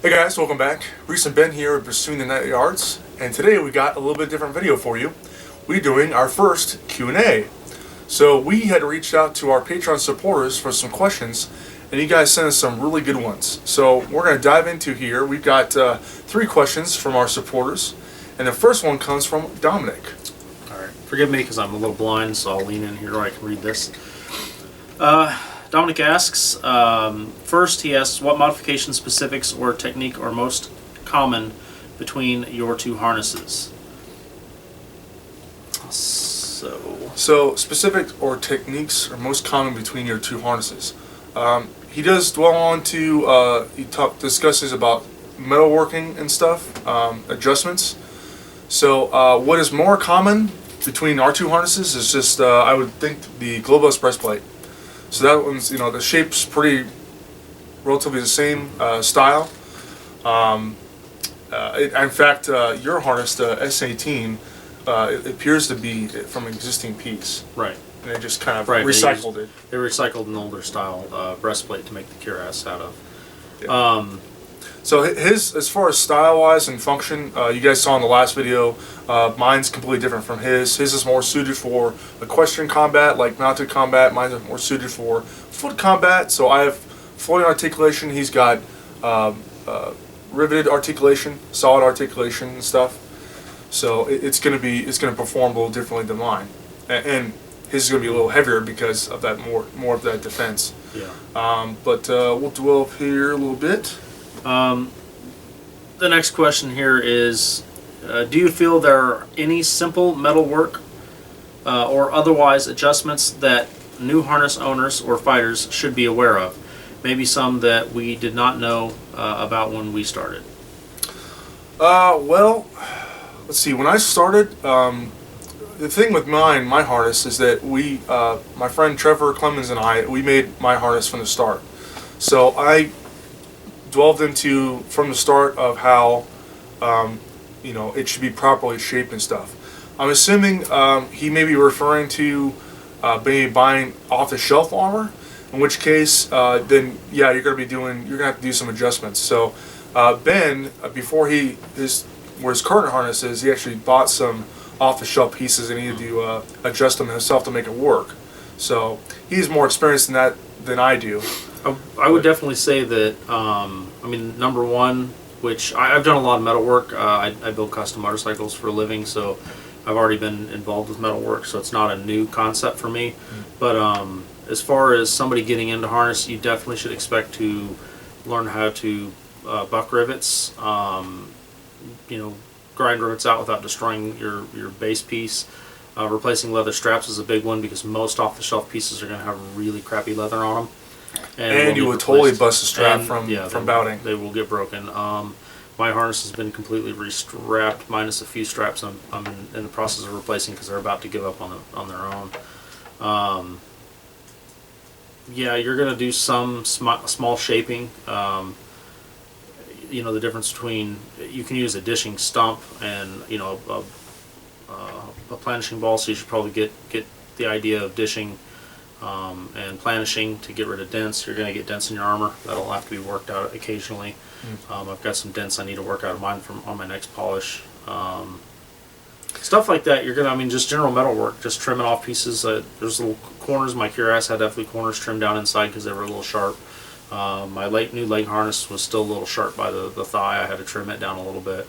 Hey guys, welcome back. Reese and Ben here pursuing the Nightly Arts, and today we got a little bit different video for you. We're doing our first Q&A. So we had reached out to our Patreon supporters for some questions, and you guys sent us some really good ones. So we're going to dive into here. We've got 3 questions from our supporters, and the first one comes from Dominic. Alright, forgive me because I'm a little blind, so I'll lean in here so I can read this. Dominic asks, first he asks, what modification specifics or technique are most common between your 2 harnesses? So specific or techniques are most common between your 2 harnesses. He does dwell on to, discusses about metalworking and stuff, adjustments. So what is more common between our 2 harnesses is just, I would think, the globalist breastplate. So that one's, the shape's pretty relatively the same style. In fact, your harness, the S18, it appears to be from an existing piece. Right. And they just kind of recycled it. They recycled an older style breastplate to make the cuirass out of. Yeah. So his, as far as style-wise and function, you guys saw in the last video, mine's completely different from his. His is more suited for equestrian combat, like mounted combat. Mine's is more suited for foot combat. So I have floating articulation. He's got riveted articulation, solid articulation and stuff. So it's going to perform a little differently than mine, and his is going to be a little heavier because of that more of that defense. Yeah. But we'll dwell up here a little bit. The next question here is, do you feel there are any simple metalwork or otherwise adjustments that new harness owners or fighters should be aware of? Maybe some that we did not know about when we started. Well, let's see. When I started, the thing with my harness is that my friend Trevor Clemens and I, we made my harness from the start. So I delved into from the start of how it should be properly shaped and stuff. I'm assuming he may be referring to maybe buying off-the-shelf armor, in which case then yeah, you're gonna have to do some adjustments. So Ben, before where his current harness is, he actually bought some off-the-shelf pieces and he had to adjust them himself to make it work. So he's more experienced in that than I do. I would definitely say that, number one, which I've done a lot of metal work. I build custom motorcycles for a living, so I've already been involved with metal work, so it's not a new concept for me. But as far as somebody getting into harness, you definitely should expect to learn how to buck rivets, grind rivets out without destroying your base piece. Replacing leather straps is a big one because most off-the-shelf pieces are going to have really crappy leather on them. And you would totally bust a strap from bouting. They will get broken. My harness has been completely restrapped, minus a few straps I'm in the process of replacing because they're about to give up on their own. Yeah, you're going to do some small shaping. The difference between, you can use a dishing stump and a planishing ball, so you should probably get the idea of dishing and planishing to get rid of dents. You're going to get dents in your armor. That'll have to be worked out occasionally. I've got some dents I need to work out of mine on my next polish. Stuff like that. You're going to, just general metal work, just trimming off pieces. There's little corners. My cuirass had definitely corners trimmed down inside because they were a little sharp. My new leg harness was still a little sharp by the thigh. I had to trim it down a little bit.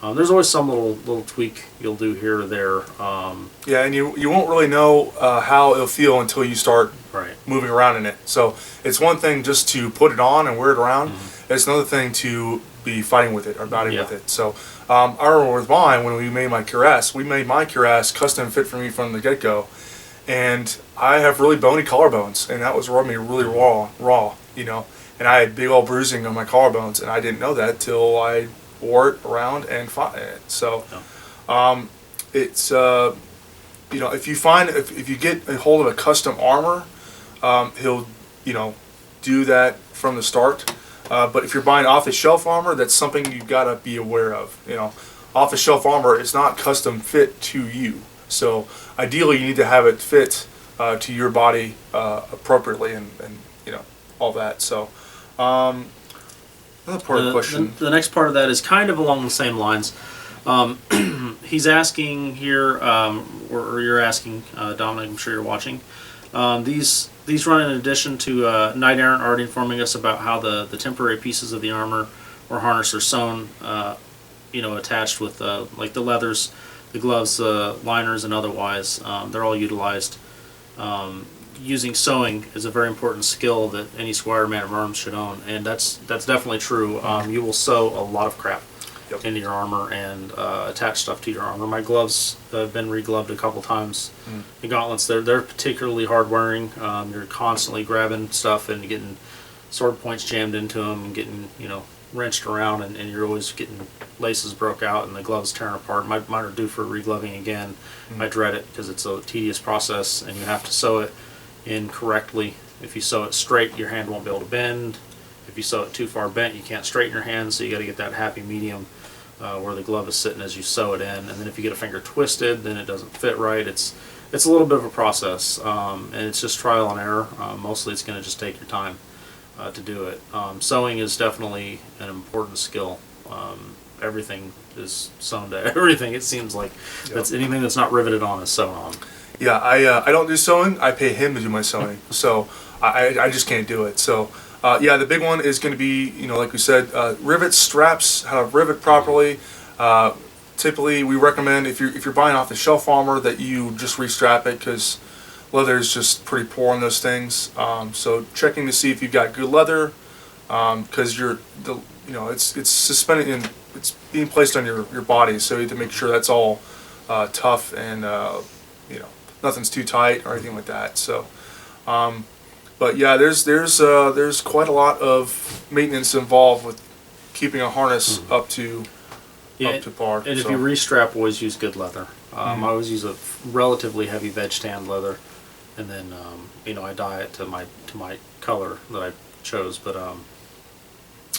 There's always some little tweak you'll do here or there. Yeah, and you won't really know how it'll feel until you start moving around in it. So it's one thing just to put it on and wear it around. It's another thing to be fighting with it or batting with it. So I remember with mine, when we made my cuirass custom fit for me from the get-go. And I have really bony collarbones, and that was rubbing me really raw. And I had big old bruising on my collarbones, and I didn't know that till I wore it around and fought it. So, it's if you get a hold of a custom armor, he'll do that from the start. But if you're buying off-the-shelf armor, that's something you've got to be aware of. Off-the-shelf armor is not custom fit to you. So ideally, you need to have it fit to your body appropriately, and all that. So Another part of the question. The next part of that is kind of along the same lines. He's asking here, or you're asking, Dominic, I'm sure you're watching. These run in addition to Knight Errant already informing us about how the temporary pieces of the armor or harness are sewn, attached with like the leathers, the gloves, liners, and otherwise. They're all utilized. Using sewing is a very important skill that any squire man of arms should own, and that's definitely true. You will sew a lot of crap into your armor and attach stuff to your armor. My gloves have been re-gloved a couple times. The gauntlets, they're particularly hard wearing. You're constantly grabbing stuff and getting sword points jammed into them and getting wrenched around, and you're always getting laces broke out and the gloves tearing apart. Mine are due for re-gloving again. I dread it because it's a tedious process and you have to sew it in correctly. If you sew it straight, your hand won't be able to bend. If you sew it too far bent, you can't straighten your hand, so you got to get that happy medium where the glove is sitting as you sew it in. And then if you get a finger twisted, then it doesn't fit right. It's a little bit of a process, and it's just trial and error. Mostly it's going to just take your time to do it. Sewing is definitely an important skill. Everything is sewn to everything. It seems like that's anything that's not riveted on is sewn on. Yeah, I don't do sewing. I pay him to do my sewing, so I just can't do it. So yeah, the big one is going to be like we said, rivets, straps, how to rivet properly. Typically, we recommend if you're buying off the shelf armor that you just restrap it because leather is just pretty poor on those things. So checking to see if you've got good leather because it's suspended and it's being placed on your body, so you have to make sure that's all tough and nothing's too tight or anything like that. So, but yeah, there's quite a lot of maintenance involved with keeping a harness up to par. And if you restrap, always use good leather. I always use a relatively heavy veg tanned leather, and then I dye it to my color that I chose. But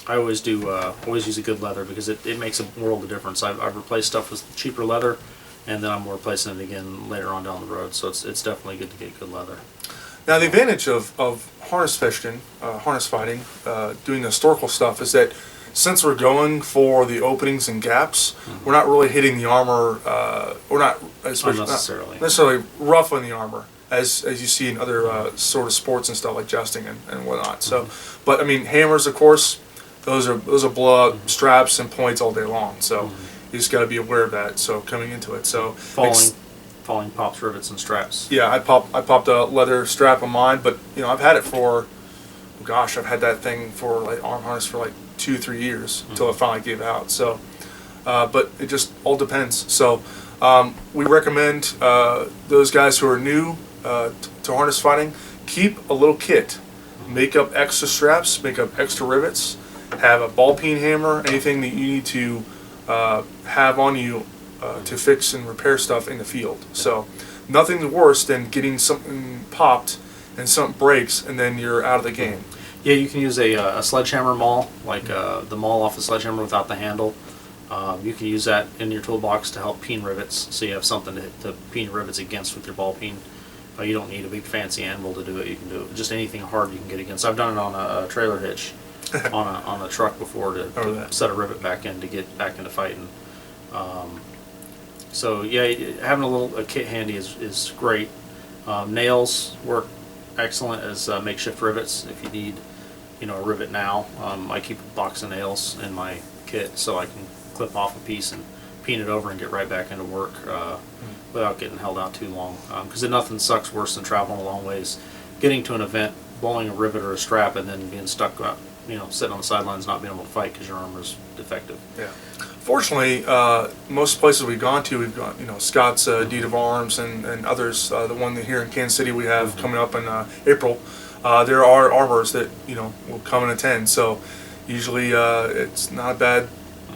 I always use a good leather because it makes a world of difference. I've replaced stuff with cheaper leather, and then I'm replacing it again later on down the road. So it's definitely good to get good leather. Now the advantage of harness fighting, doing the historical stuff is that since we're going for the openings and gaps, we're not really hitting the armor. We're not necessarily rough on the armor as you see in other sort of sports and stuff like jousting and whatnot. So, but I mean hammers, of course, those are blow up straps and points all day long. So. You just got to be aware of that. So coming into it, so falling pops, rivets, and straps. Yeah, I popped a leather strap on mine, but I've had it for, I've had that thing for like arm harness for like 2-3 years until I finally gave out. So, but it just all depends. So we recommend those guys who are new to harness fighting, keep a little kit, make up extra straps, make up extra rivets, have a ball peen hammer, anything that you need to have on you to fix and repair stuff in the field. So nothing's worse than getting something popped and something breaks and then you're out of the game. Yeah, you can use a sledgehammer maul, like the maul off the sledgehammer without the handle. You can use that in your toolbox to help peen rivets, so you have something to peen rivets against with your ball peen. You don't need a big fancy anvil to do it. You can do it just anything hard you can get against. I've done it on a trailer hitch. on a truck before to set a rivet back in to get back into fighting. So yeah, having a kit handy is great. Nails work excellent as makeshift rivets if you need a rivet now. I keep a box of nails in my kit so I can clip off a piece and peen it over and get right back into work without getting held out too long. Because nothing sucks worse than traveling a long ways, getting to an event, blowing a rivet or a strap, and then being stuck sitting on the sidelines not being able to fight because your armor's defective. Yeah. Fortunately, most places we've gone, Scott's Deed of Arms and others, the one here in Kansas City we have coming up in April, there are armors that, will come and attend. So usually it's not a bad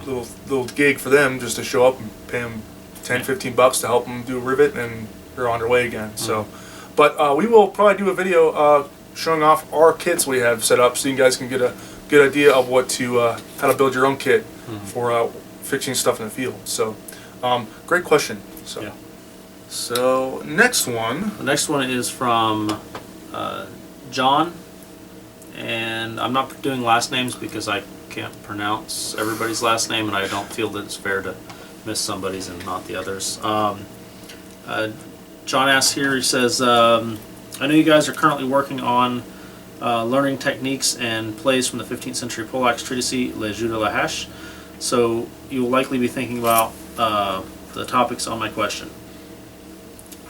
little gig for them just to show up and pay them $10-15 to help them do a rivet and they're on their way again. So, but we will probably do a video showing off our kits we have set up so you guys can get a good idea of how to build your own kit for fixing stuff in the field. So great question. So next one. The next one is from John, and I'm not doing last names because I can't pronounce everybody's last name, and I don't feel that it's fair to miss somebody's and not the others. John asks here, he says, I know you guys are currently working on learning techniques and plays from the 15th century Polack's treatise Le Jeu de la Hache, so you will likely be thinking about the topics on my question.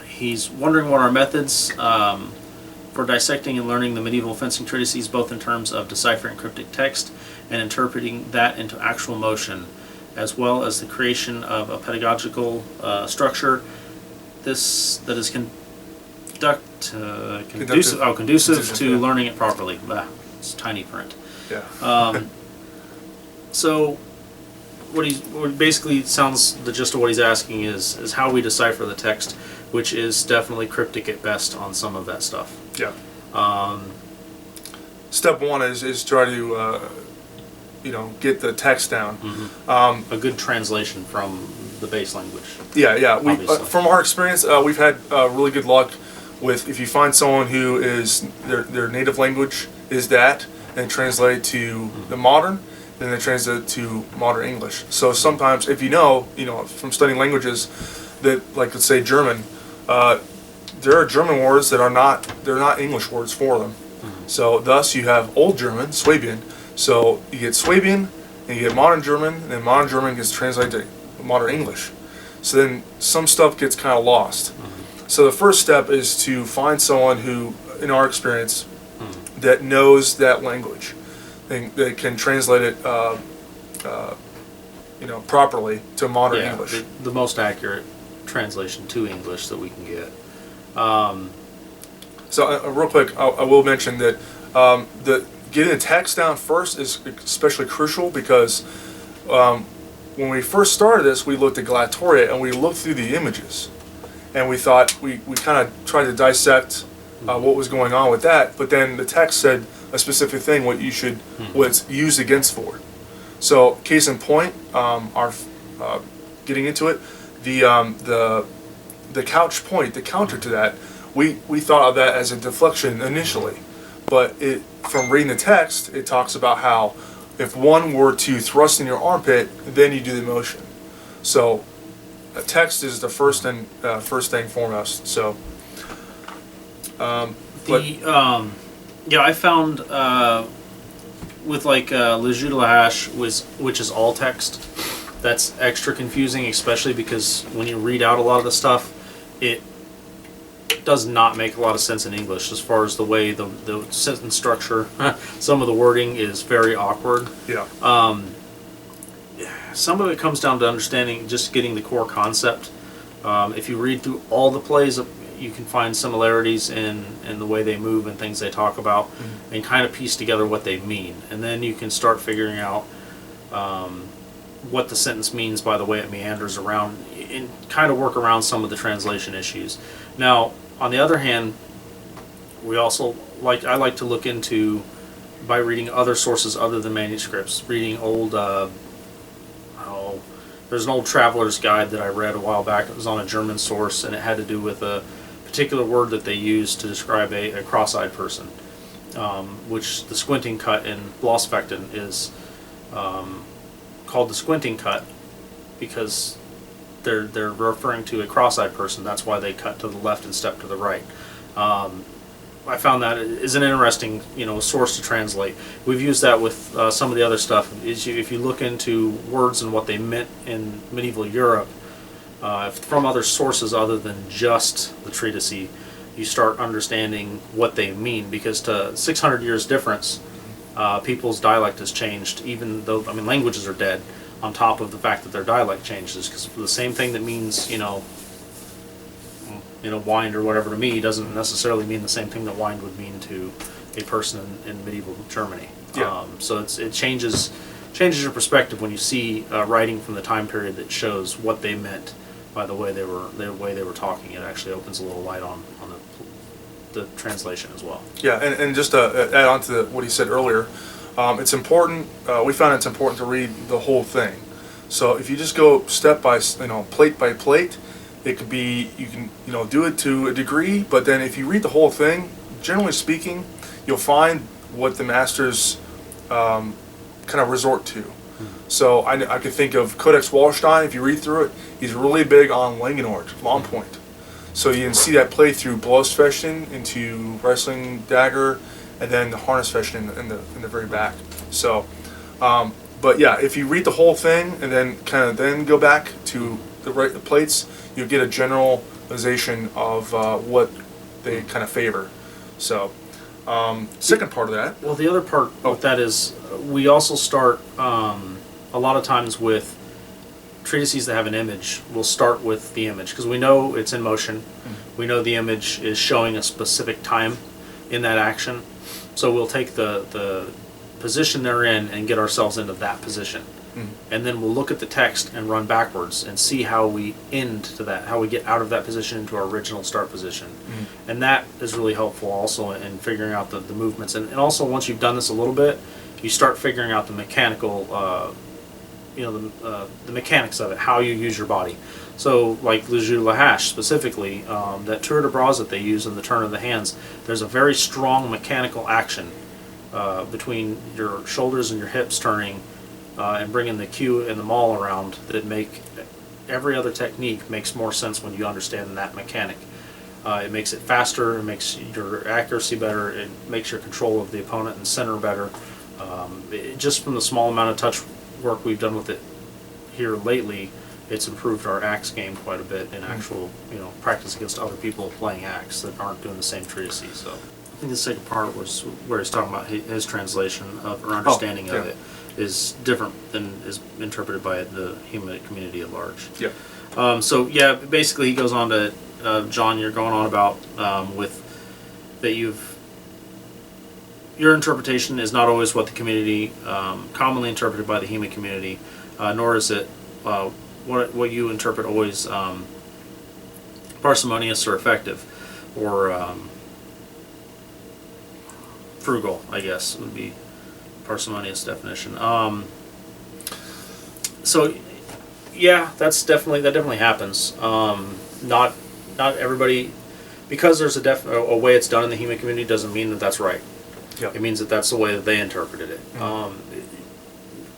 He's wondering what our methods for dissecting and learning the medieval fencing treatises, both in terms of deciphering cryptic text and interpreting that into actual motion, as well as the creation of a pedagogical structure that is conducive to learning it properly. It's tiny print. Yeah. So what basically sounds, the gist of what he's asking is how we decipher the text, which is definitely cryptic at best on some of that stuff. Yeah. Step one is try to get the text down. Mm-hmm. A good translation from the base language. Yeah. We from our experience, we've had really good luck with, if you find someone who is their native language is that, and translate it to the modern, then they translate it to modern English. So sometimes, if you know from studying languages, that, like, let's say German, there are German words that they're not English words for them. So thus you have Old German, Swabian. So you get Swabian, and you get modern German, and then modern German gets translated to modern English. So then some stuff gets kind of lost. So the first step is to find someone who, in our experience, that knows that language, and that can translate it, properly to modern English. The most accurate translation to English that we can get. So real quick, I will mention that getting the text down first is especially crucial, because when we first started this, we looked at Gladiatoria and we looked through the images, and we thought we kind of tried to dissect what was going on with that, but then the text said a specific thing what it's used against for. So case in point, our getting into it, the couch point, the counter to that, we thought of that as a deflection initially, but from reading the text, it talks about how if one were to thrust in your armpit, then you do the motion. So text is the first thing foremost. So I found with like Le Jeu de la Hache, which is all text, that's extra confusing, especially because when you read out a lot of the stuff, it does not make a lot of sense in English as far as the way the sentence structure, some of the wording is very awkward. Yeah. Some of it comes down to understanding, just getting the core concept. If you read through all the plays, you can find similarities in the way they move and things they talk about, and kind of piece together what they mean. And then you can start figuring out what the sentence means by the way it meanders around, and kind of work around some of the translation issues. Now, on the other hand, we also I like to look into, by reading other sources other than manuscripts, reading old, there's an old traveler's guide that I read a while back. It was on a German source, and it had to do with a particular word that they used to describe a cross-eyed person, which the squinting cut in Blossfechten is called the squinting cut because they're referring to a cross-eyed person. That's why they cut to the left and step to the right. I found that is an interesting source to translate. We've used that with some of the other stuff. If you look into words and what they meant in medieval Europe from other sources other than just the treatise, you start understanding what they mean, because to 600 years difference, people's dialect has changed, even though languages are dead, on top of the fact that their dialect changes, because the same thing that means wind or whatever to me doesn't necessarily mean the same thing that wind would mean to a person in medieval Germany. Yeah. So it changes your perspective when you see writing from the time period that shows what they meant by the way they were talking. It actually opens a little light on the translation as well. Yeah, and just to add on to what he said earlier, it's important. We found it's important to read the whole thing. So if you just go step by plate by plate, it could be, you can do it to a degree, but then if you read the whole thing, generally speaking, you'll find what the masters kind of resort to. So I could think of Codex Wallenstein. If you read through it, he's really big on Langenort, long point. So you can see that play through Bloodfechten into Wrestling Dagger, and then the Harness Fechten in the very back. So, but yeah, if you read the whole thing and then kind of then go back to the plates, you'll get a generalization of what they kind of favor. So, second part of that. Well, the other part of that is we also start a lot of times with treatises that have an image. We'll start with the image because we know it's in motion. Mm-hmm. We know the image is showing a specific time in that action. So we'll take the position they're in and get ourselves into that position. Mm-hmm. And then we'll look at the text and run backwards and see how we end to that, how we get out of that position into our original start position. Mm-hmm. And that is really helpful also in figuring out the movements. And also once you've done this a little bit, you start figuring out the mechanical, the mechanics of it, how you use your body. So like Le Jeu de la Hache specifically, that tour de bras that they use in the turn of the hands, there's a very strong mechanical action between your shoulders and your hips turning and bringing the cue and the maul around that make every other technique makes more sense when you understand that mechanic. It makes it faster, it makes your accuracy better, it makes your control of the opponent and center better. Just from the small amount of touch work we've done with it here lately, it's improved our axe game quite a bit in actual, practice against other people playing axe that aren't doing the same treatises. So I think the second part was where he's talking about his translation of or understanding of it is different than is interpreted by the human community at large. Yeah. So yeah, basically he goes on to John, you're going on about with that your interpretation is not always what the community commonly interpreted by the human community, nor is it what you interpret always parsimonious or effective or frugal, I guess would be parsimonious definition. So yeah, that definitely happens. Not everybody, because there's a way it's done in the human community doesn't mean that that's right. Yep. It means that that's the way that they interpreted it. Mm-hmm.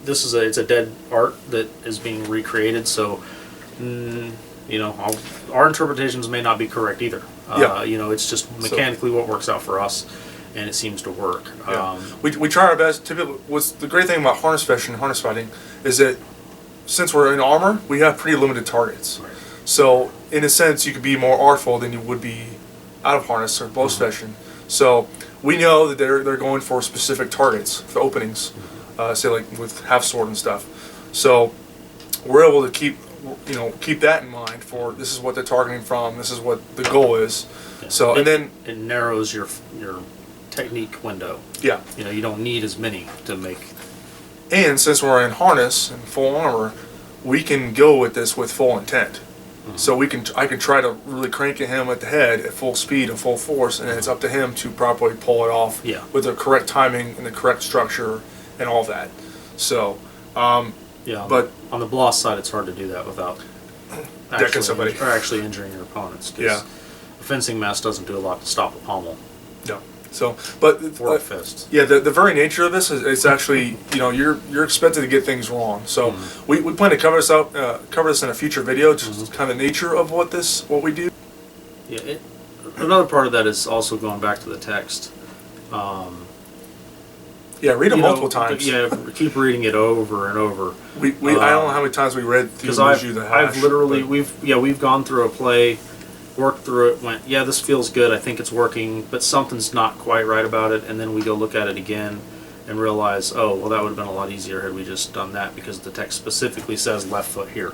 It's a dead art that is being recreated, so our interpretations may not be correct either. It's just mechanically what works out for us, and it seems to work. Yeah. We try our best. Typically, what's the great thing about harness fighting and harness fighting is that since we're in armor, we have pretty limited targets. Right. So in a sense, you could be more artful than you would be out of harness or Bloodfechten. Mm-hmm. So we know that they're going for specific targets for openings, say like with half sword and stuff. So we're able to keep that in mind for this is what they're targeting from. This is what the goal is. Yeah. So and then it narrows your technique window. Yeah. You don't need as many to make. And since we're in harness and full armor, we can go with this with full intent. Mm-hmm. So I can try to really crank at him at the head at full speed and full force, and it's up to him to properly pull it off with the correct timing and the correct structure and all that. So, but on the Bloss side, it's hard to do that without actually injuring your opponents. Yeah, a fencing mask doesn't do a lot to stop a pommel. No. So, but or a fist. Yeah, the very nature of this is it's actually you're expected to get things wrong. So we plan to cover this in a future video, just kind of the nature of what we do. Yeah, another part of that is also going back to the text. Read it multiple times. Yeah, keep reading it over and over. I don't know how many times we read through the Hash. I've literally we've gone through a play, worked through it, went, yeah, this feels good, I think it's working, but something's not quite right about it, and then we go look at it again and realize, oh, well, that would have been a lot easier had we just done that because the text specifically says left foot here,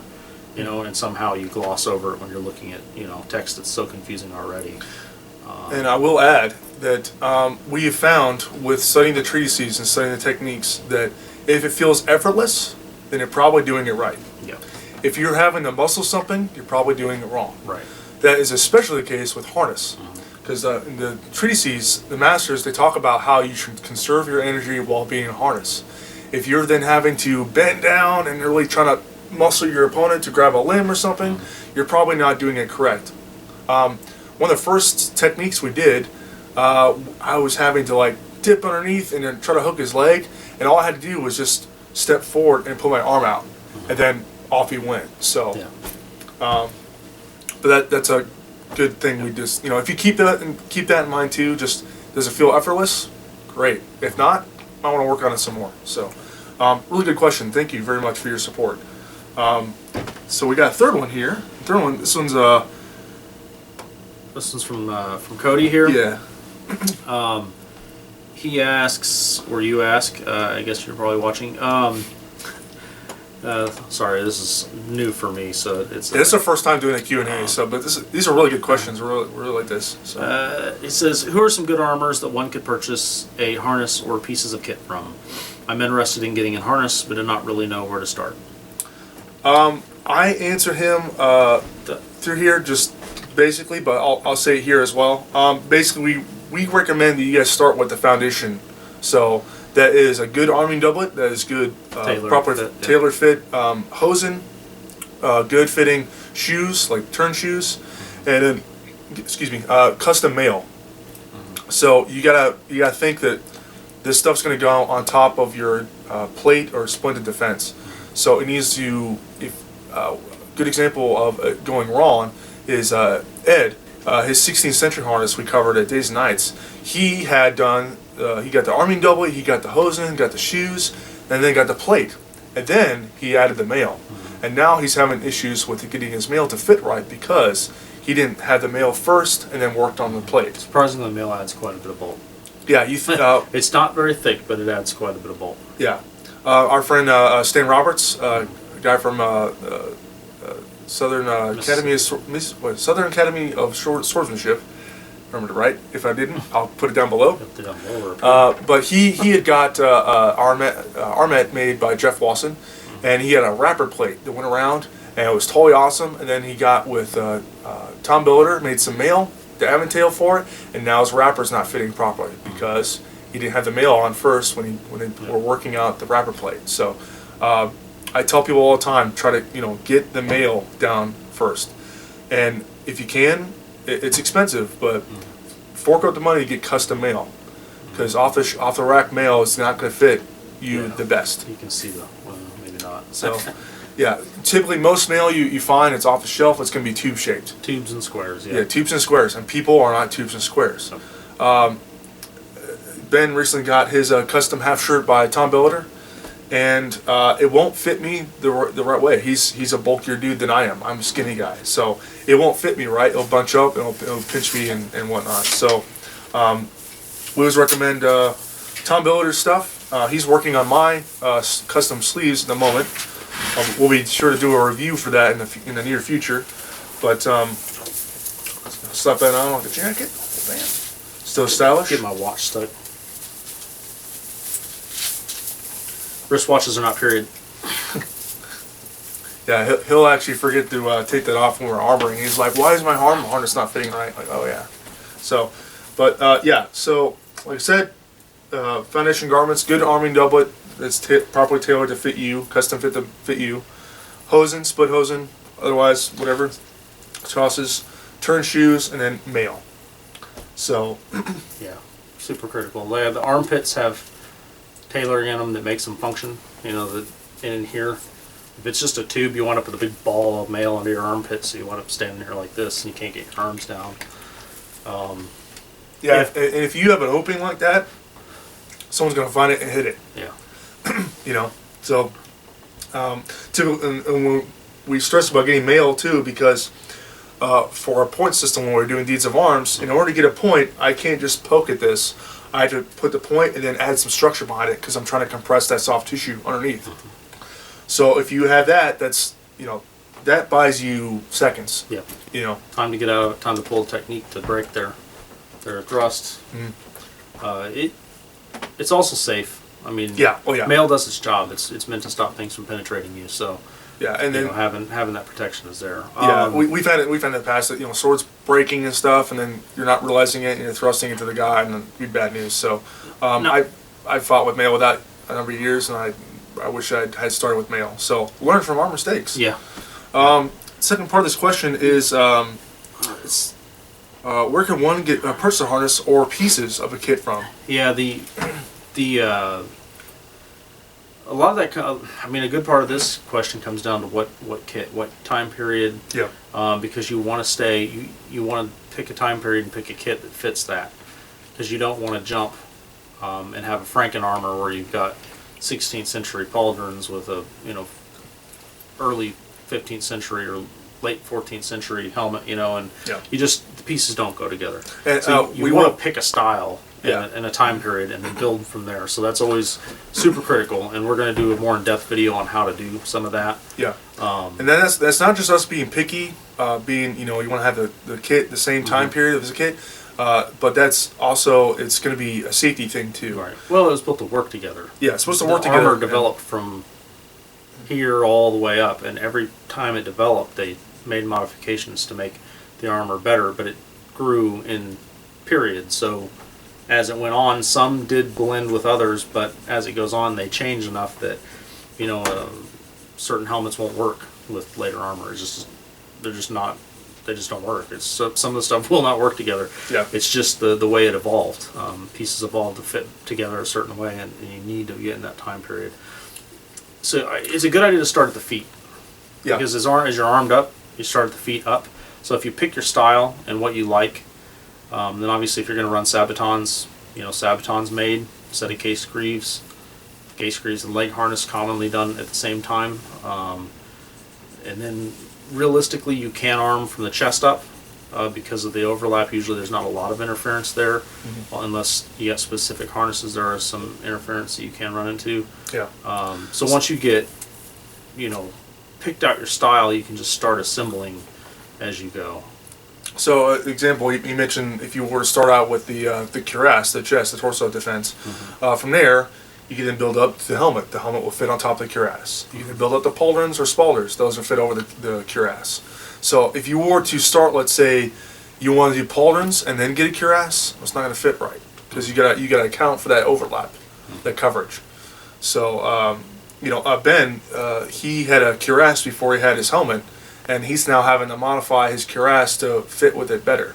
and somehow you gloss over it when you're looking at, text that's so confusing already. And I will add that we have found with studying the treatises and studying the techniques that if it feels effortless, then you're probably doing it right. Yeah. If you're having to muscle something, you're probably doing it wrong. Right. That is especially the case with harness, because in the treatises, the masters, they talk about how you should conserve your energy while being in harness. If you're then having to bend down and really trying to muscle your opponent to grab a limb or something, you're probably not doing it correct. One of the first techniques we did, I was having to dip underneath and then try to hook his leg, and all I had to do was just step forward and put my arm out, and then off he went. So, but that's a good thing. We just, if you keep that in mind too, just does it feel effortless? Great. If not, I want to work on it some more. So, really good question. Thank you very much for your support. So we got a third one here. Third one. This one's from Cody here. Yeah. He asks, or you ask, I guess you're probably watching. Sorry, this is new for me, so it's the first time doing a Q&A. So, but these are really good questions. We really like this. So. It says, who are some good armors that one could purchase a harness or pieces of kit from? I'm interested in getting a harness, but do not really know where to start. I answered him through here just basically, but I'll say it here as well. Basically, we recommend that you guys start with the foundation. So that is a good arming doublet, that is good, proper tailored fit, hosen, good fitting shoes, like turn shoes, and then, custom mail. So you gotta think that this stuff's gonna go on top of your plate or splinted defense. So it needs to, good example of it going wrong is Ed, his 16th century harness we covered at Days and Nights. He had done, he got the arming doublet, he got the hosen, got the shoes, and then got the plate. And then he added the mail. And now he's having issues with getting his mail to fit right because he didn't have the mail first and then worked on the plate. Surprisingly, the mail adds quite a bit of bulk. Yeah, it's not very thick, but it adds quite a bit of bulk. Yeah. Our friend Stan Roberts, a guy from Southern Academy of Swordsmanship. Remembered it right. If I didn't, I'll put it down below. But he had got Armet made by Jeff Wasson, and he had a wrapper plate that went around, and it was totally awesome. And then he got with Tom Billiter, made some mail, the Aventail for it, and now his wrapper's not fitting properly because he didn't have the mail on first when they were working out the wrapper plate. So I tell people all the time, try to get the mail down first, and if you can, it's expensive, but fork out the money to get custom mail, because off the rack mail is not going to fit you the best. You can see well, maybe not. So, yeah, typically most mail you find, it's off the shelf. It's going to be tube shaped. Tubes and squares. Yeah, tubes and squares, and people are not tubes and squares. Ben recently got his custom half shirt by Tom Billiter, and it won't fit me the right way. He's a bulkier dude than I am. I'm a skinny guy, so it won't fit me right. It'll bunch up, and it'll pinch me and whatnot. So we always recommend Tom Billiter's stuff. He's working on my custom sleeves at the moment. We'll be sure to do a review for that in the near future. But slap that on like a jacket. Bam. Still stylish. Get my watch stuck. Wristwatches are not period. Yeah, he'll actually forget to take that off when we're armoring. He's like, "Why is my arm harness not fitting right?" Like, oh yeah. So, but yeah. So, like I said, foundation garments, good arming doublet that's properly tailored to fit you, custom fit to fit you. Hosen, split hosen, otherwise whatever. Tosses, turn shoes, and then mail. So. Yeah, super critical. The armpits have tailoring in them that makes them function. That in here, if it's just a tube, you wind up with a big ball of mail under your armpit, so you wind up standing here like this, and you can't get your arms down. Yeah, and if you have an opening like that, someone's gonna find it and hit it. Yeah. So and we stress about getting mail too, because for a point system when we're doing deeds of arms, in order to get a point, I can't just poke at this. I had to put the point and then add some structure behind it because I'm trying to compress that soft tissue underneath. So if you have that, that's that buys you seconds. Yeah. Time to get out of it. Time to pull a technique to break their thrust. It's also safe. I mean, mail does its job. It's meant to stop things from penetrating you. So. Yeah, and then having that protection is there. We've had it in the past that swords breaking and stuff, and then you're not realizing it, and you're thrusting into the guy, and then it'd be bad news. So I fought with mail without a number of years, and I wish I had started with mail. So learn from our mistakes. Yeah. Second part of this question is where can one get a purchase harness or pieces of a kit from? Yeah, the a lot of that. I mean, a good part of this question comes down to what kit, what time period. Yeah. Because you want to stay, you want to pick a time period and pick a kit that fits that, because you don't want to jump and have a Franken armor where you've got 16th century pauldrons with a early 15th century or late 14th century helmet, and you just, the pieces don't go together. And so we you want want to pick a style and a time period and then build from there. So that's always super critical, and we're going to do a more in-depth video on how to do some of that. Yeah. And then that's not just us being picky, being, you want to have the kit the same time period as a kit, but that's also, it's going to be a safety thing too. Right. Well, it was built to work together. Yeah, it's supposed to work the together. Armor developed from here all the way up, and every time it developed, they made modifications to make the armor better, but it grew in periods. So as it went on, some did blend with others, but as it goes on, they change enough that certain helmets won't work with later armor. It's just they just don't work. It's some of the stuff will not work together. Yeah. It's just the way it evolved. Pieces evolved to fit together a certain way, and you need to get in that time period. So it's a good idea to start at the feet. Yeah. Because as you're armed up, you start at the feet up. So if you pick your style and what you like, then obviously if you're going to run Sabatons, Sabatons made, set of case greaves and leg harness commonly done at the same time. And then realistically you can arm from the chest up because of the overlap. Usually there's not a lot of interference there, unless you got specific harnesses. There are some interference that you can run into. Yeah. So once you get, picked out your style, you can just start assembling as you go. So, example, you mentioned if you were to start out with the cuirass, the chest, the torso defense, from there, you can then build up the helmet. The helmet will fit on top of the cuirass. You can then build up the pauldrons or spaulders. Those will fit over the cuirass. So, if you were to start, let's say, you want to do pauldrons and then get a cuirass, it's not going to fit right because you got to account for that overlap, that coverage. So, Ben, he had a cuirass before he had his helmet, and he's now having to modify his cuirass to fit with it better.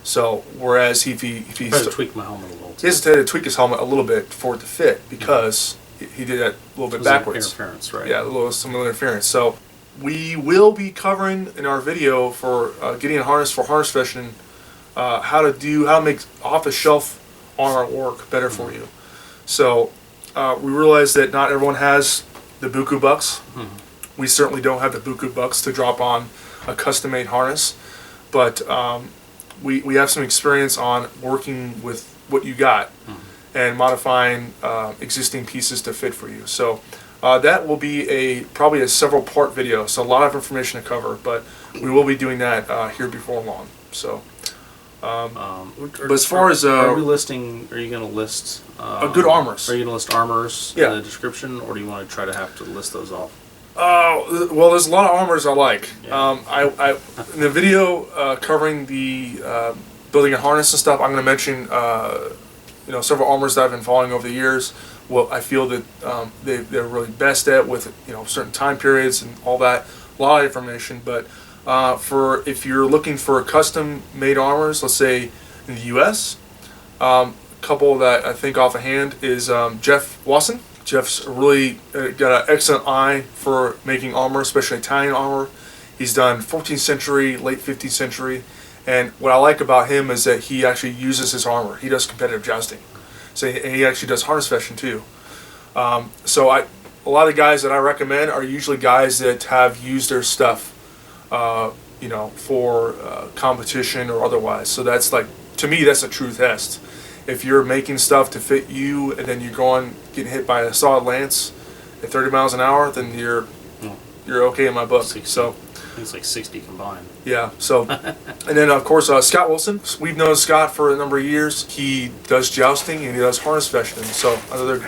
So, whereas if he had to tweak my helmet a little. He has to tweak his helmet a little bit for it to fit because he did that a little bit backwards. Interference, right? Yeah, some little interference. So, we will be covering in our video for getting a harness for harness fishing, how to make off-the-shelf armor work better for you. So, we realize that not everyone has the buku bucks. We certainly don't have the buku bucks to drop on a custom-made harness, but we have some experience on working with what you got and modifying existing pieces to fit for you. So that will be probably a several-part video, so a lot of information to cover, but we will be doing that here before long. So. But as far as are you going to list good armors? Are you going to list armors in the description, or do you want to have to list those off? Well, there's a lot of armors I like. Yeah. I in the video covering the building a harness and stuff, I'm going to mention several armors that I've been following over the years. What I feel that they're really best at with certain time periods and all that. A lot of information, but. If you're looking for custom-made armors, let's say in the U.S., a couple that I think off hand is Jeff Wasson. Jeff's really got an excellent eye for making armor, especially Italian armor. He's done 14th century, late 15th century, and what I like about him is that he actually uses his armor. He does competitive jousting, and he actually does harness fishing too. So a lot of guys that I recommend are usually guys that have used their stuff. For competition or otherwise. So that's to me, that's a true test. If you're making stuff to fit you and then you're getting hit by a solid lance at 30 miles an hour, then you're okay in my book. 60. So it's like 60 combined. Yeah. So, and then of course Scott Wilson. We've known Scott for a number of years. He does jousting and he does harness fishing. So another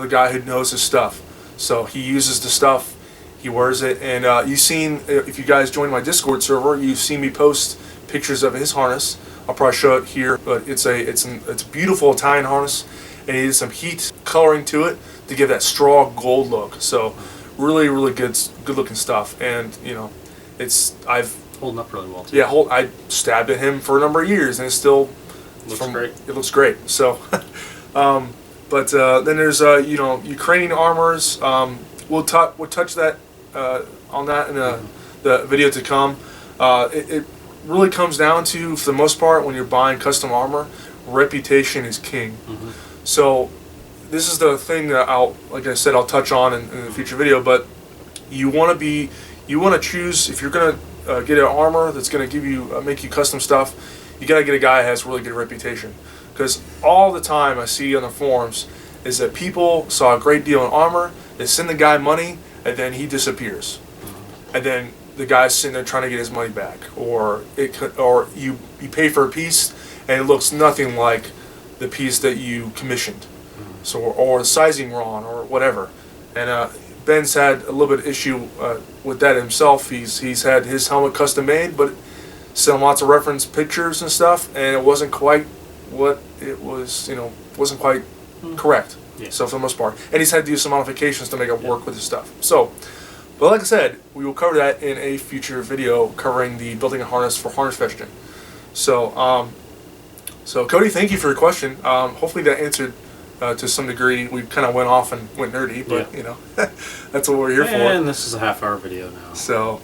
guy who knows his stuff. So he uses the stuff. He wears it, and you've seen, if you guys join my Discord server, you've seen me post pictures of his harness. I'll probably show it here, but it's a beautiful Italian harness, and he did some heat coloring to it to give that straw gold look. So really, really good looking stuff, and I've holding up really well too. Yeah, I stabbed at him for a number of years, and it still Looks great. It looks great. So, but then there's Ukrainian armors. We'll touch that on that in the video to come. It really comes down to, for the most part, when you're buying custom armor, reputation is king. So this is the thing that like I said, I'll touch on in the future video. But you want to choose, if you're gonna get an armor that's gonna give you make you custom stuff. You gotta get a guy who has really good reputation, because all the time I see on the forums is that people saw a great deal in armor, they send the guy money, and then he disappears, and then the guy's sitting there trying to get his money back, or you pay for a piece and it looks nothing like the piece that you commissioned, so or the sizing wrong or whatever, and Ben's had a little bit of issue with that himself. He's had his helmet custom made, but sent lots of reference pictures and stuff, and it wasn't quite what it was, wasn't quite correct. Yeah. So for the most part, and he's had to do some modifications to make it work with his stuff. So, but like I said, we will cover that in a future video covering the building a harness for harness question. So, so Cody, thank you for your question. Hopefully that answered to some degree. We kind of went off and went nerdy, but that's what we're here for. And this is a half-hour video now. So,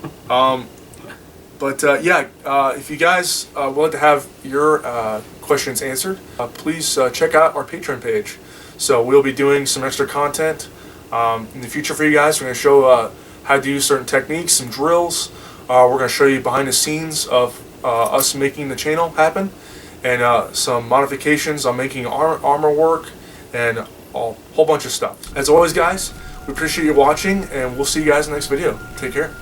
but if you guys would like to have your questions answered, please check out our Patreon page. So we'll be doing some extra content in the future for you guys. We're going to show how to do certain techniques, some drills. We're going to show you behind the scenes of us making the channel happen, and some modifications on making armor work, and a whole bunch of stuff. As always, guys, we appreciate you watching, and we'll see you guys in the next video. Take care.